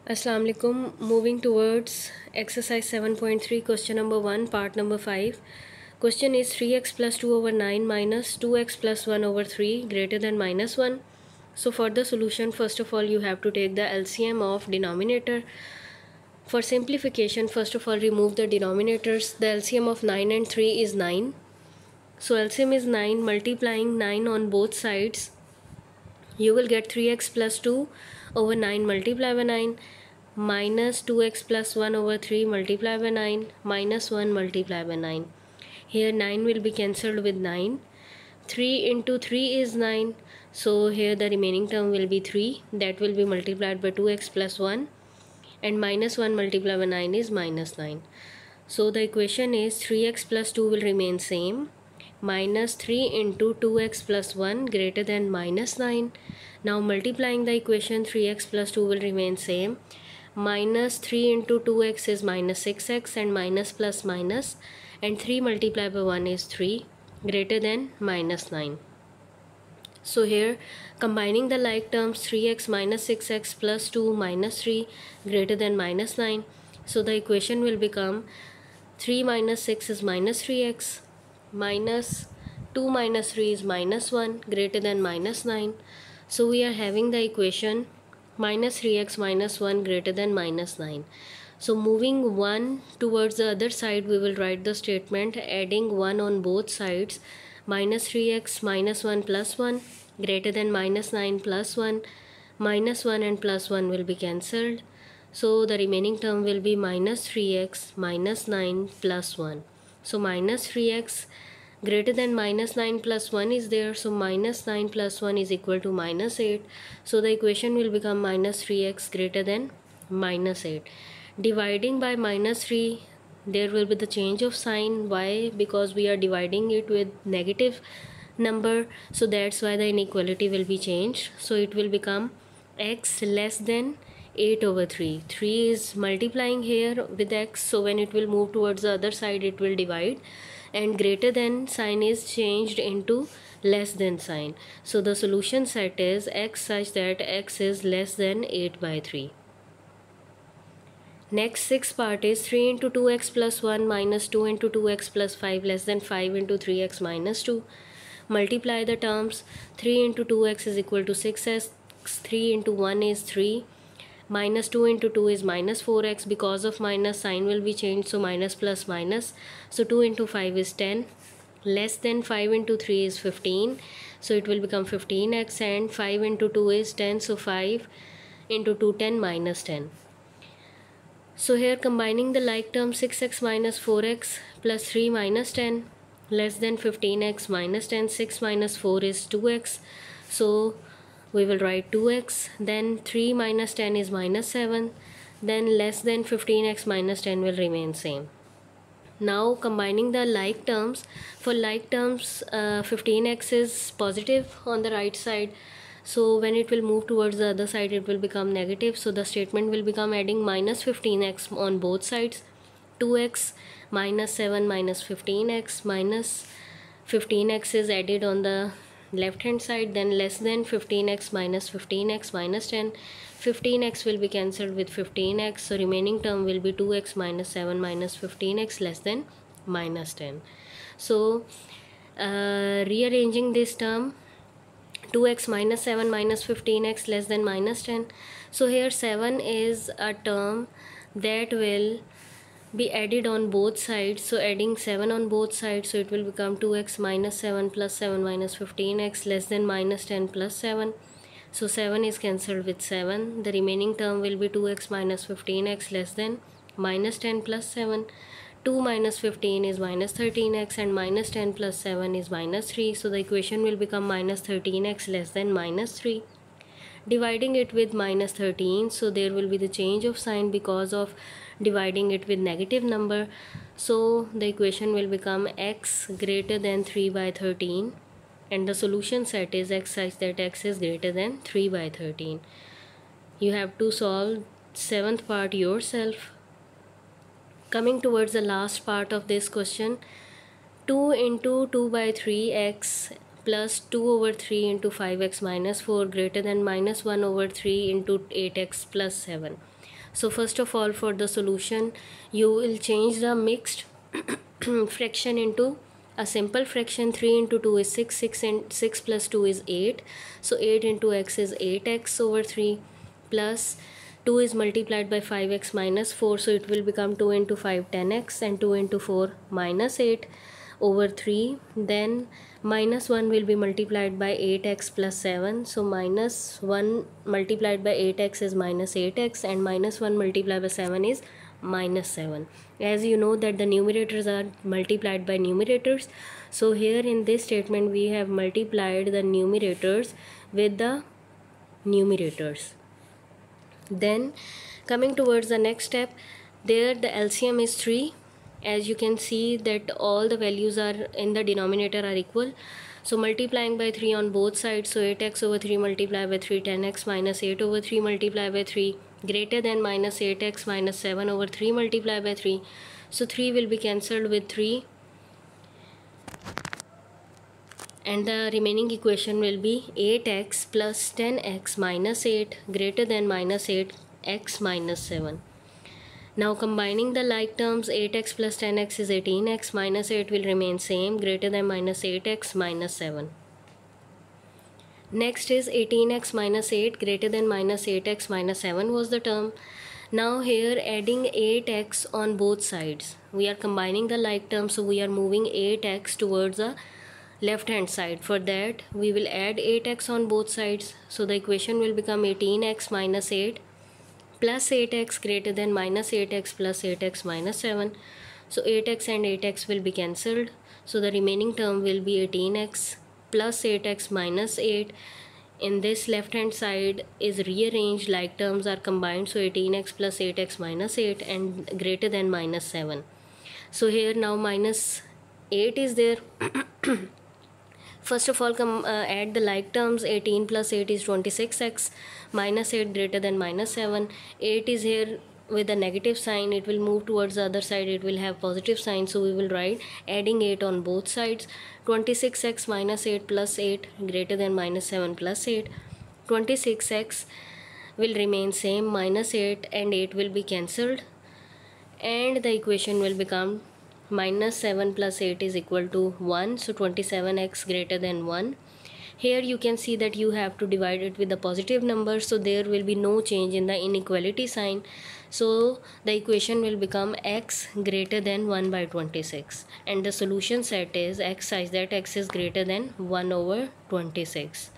Assalamu alaikum. Moving towards exercise 7.3, question number 1, part number 5. Question is 3x plus 2 over 9 minus 2x plus 1 over 3 greater than minus 1. So for the solution, first of all, you have to take the LCM of denominator. For simplification, first of all, remove the denominators. The LCM of 9 and 3 is 9. So LCM is 9, multiplying 9 on both sides. You will get 3x plus 2 over 9 multiply by 9 minus 2x plus 1 over 3 multiply by 9 minus 1 multiply by 9. Here 9 will be cancelled with 9. 3 into 3 is 9. So here the remaining term will be 3. That will be multiplied by 2x plus 1. And minus 1 multiplied by 9 is minus 9. So the equation is 3x plus 2 will remain same. Minus 3 into 2x plus 1 greater than minus 9. Now multiplying the equation, 3x plus 2 will remain same. Minus 3 into 2x is minus 6x, and minus plus minus, and 3 multiplied by 1 is 3 greater than minus 9. So here combining the like terms, 3x minus 6x plus 2 minus 3 greater than minus 9. So the equation will become 3 minus 6 is minus 3x, minus 2 minus 3 is minus 1 greater than minus 9. So we are having the equation minus 3x minus 1 greater than minus 9. So moving 1 towards the other side, we will write the statement adding 1 on both sides. Minus 3x minus 1 plus 1 greater than minus 9 plus 1. Minus 1 and plus 1 will be cancelled. So the remaining term will be minus 3x minus 9 plus 1. So minus 3x greater than minus 9 plus 1 is there. So minus 9 plus 1 is equal to minus 8. So the equation will become minus 3x greater than minus 8. Dividing by minus 3, there will be the change of sign. Why? Because we are dividing it with negative number. So that's why the inequality will be changed. So it will become x less than 8 over 3. 3 is multiplying here with x, so when it will move towards the other side, it will divide, and greater than sign is changed into less than sign. So the solution set is x such that x is less than 8 by 3. Next sixth part is 3 into 2x plus 1 minus 2 into 2x plus 5 less than 5 into 3x minus 2. Multiply the terms. 3 into 2x is equal to 6x. 3 into 1 is 3. Minus 2 into 2 is minus 4x. Because of minus, sign will be changed, so minus plus minus. So 2 into 5 is 10. Less than 5 into 3 is 15. So it will become 15x, and 5 into 2 is 10. So 5 into 2, 10 minus 10. So here combining the like term, 6x minus 4x plus 3 minus 10 less than 15x minus 10. 6 minus 4 is 2x. So we will write 2x, then 3 minus 10 is minus 7, then less than 15x minus 10 will remain same. Now combining the like terms, for like terms 15x is positive on the right side, so when it will move towards the other side, it will become negative. So the statement will become adding minus 15x on both sides. 2x minus 7 minus 15x minus 15x is added on the left hand side, then less than 15x minus 15x minus 10. 15x will be cancelled with 15x, so remaining term will be 2x minus 7 minus 15x less than minus 10. So rearranging this term, 2x minus 7 minus 15x less than minus 10. So here 7 is a term that will be added on both sides, so adding 7 on both sides, so it will become 2x minus 7 plus 7 minus 15x less than minus 10 plus 7. So 7 is cancelled with 7. The remaining term will be 2x minus 15x less than minus 10 plus 7. 2 minus 15 is minus 13x, and minus 10 plus 7 is minus 3. So the equation will become minus 13x less than minus 3. Dividing it with minus 13, so there will be the change of sign because of dividing it with negative number. So the equation will become x greater than 3 by 13, and the solution set is x such that x is greater than 3 by 13. You have to solve 7th part yourself. Coming towards the last part of this question, 2 into 2 by 3x plus 2 over 3 into 5x minus 4 greater than minus 1 over 3 into 8x plus 7. So first of all, for the solution, you will change the mixed fraction into a simple fraction. 3 into 2 is 6, 6 and 6 plus 2 is 8. So 8 into x is 8x over 3 plus 2 is multiplied by 5x minus 4, so it will become 2 into 5 10x, and 2 into 4 minus 8 over 3. Then minus 1 will be multiplied by 8x plus 7, so minus 1 multiplied by 8x is minus 8x, and minus 1 multiplied by 7 is minus 7. As you know that the numerators are multiplied by numerators, so here in this statement we have multiplied the numerators with the numerators. Then coming towards the next step, there the LCM is 3. As you can see that all the values are in the denominator are equal, so multiplying by 3 on both sides, so 8x over 3 multiplied by 3 10x minus 8 over 3 multiplied by 3 greater than minus 8x minus 7 over 3 multiplied by 3. So 3 will be cancelled with 3, and the remaining equation will be 8x plus 10x minus 8 greater than minus 8x minus 7. Now combining the like terms, 8x plus 10x is 18x minus 8 will remain same, greater than minus 8x minus 7. Next is 18x minus 8 greater than minus 8x minus 7 was the term. Now here adding 8x on both sides. We are combining the like terms, so we are moving 8x towards the left hand side. For that we will add 8x on both sides, so the equation will become 18x minus 8 plus 8x greater than minus 8x plus 8x minus 7. So 8x and 8x will be cancelled, so the remaining term will be 18x plus 8x minus 8. In this left hand side is rearranged, like terms are combined, so 18x plus 8x minus 8 and greater than minus 7. So here now minus 8 is there. First of all, add the like terms. 18 plus 8 is 26x minus 8 greater than minus 7. 8 is here with a negative sign, it will move towards the other side, it will have positive sign, so we will write adding 8 on both sides. 26x minus 8 plus 8 greater than minus 7 plus 8. 26x will remain same, minus 8 and 8 will be cancelled, and the equation will become minus 7 plus 8 is equal to 1, so 27x greater than 1. Here you can see that you have to divide it with the positive number, so there will be no change in the inequality sign, so the equation will become x greater than 1 by 26, and the solution set is x such that x is greater than 1 over 26.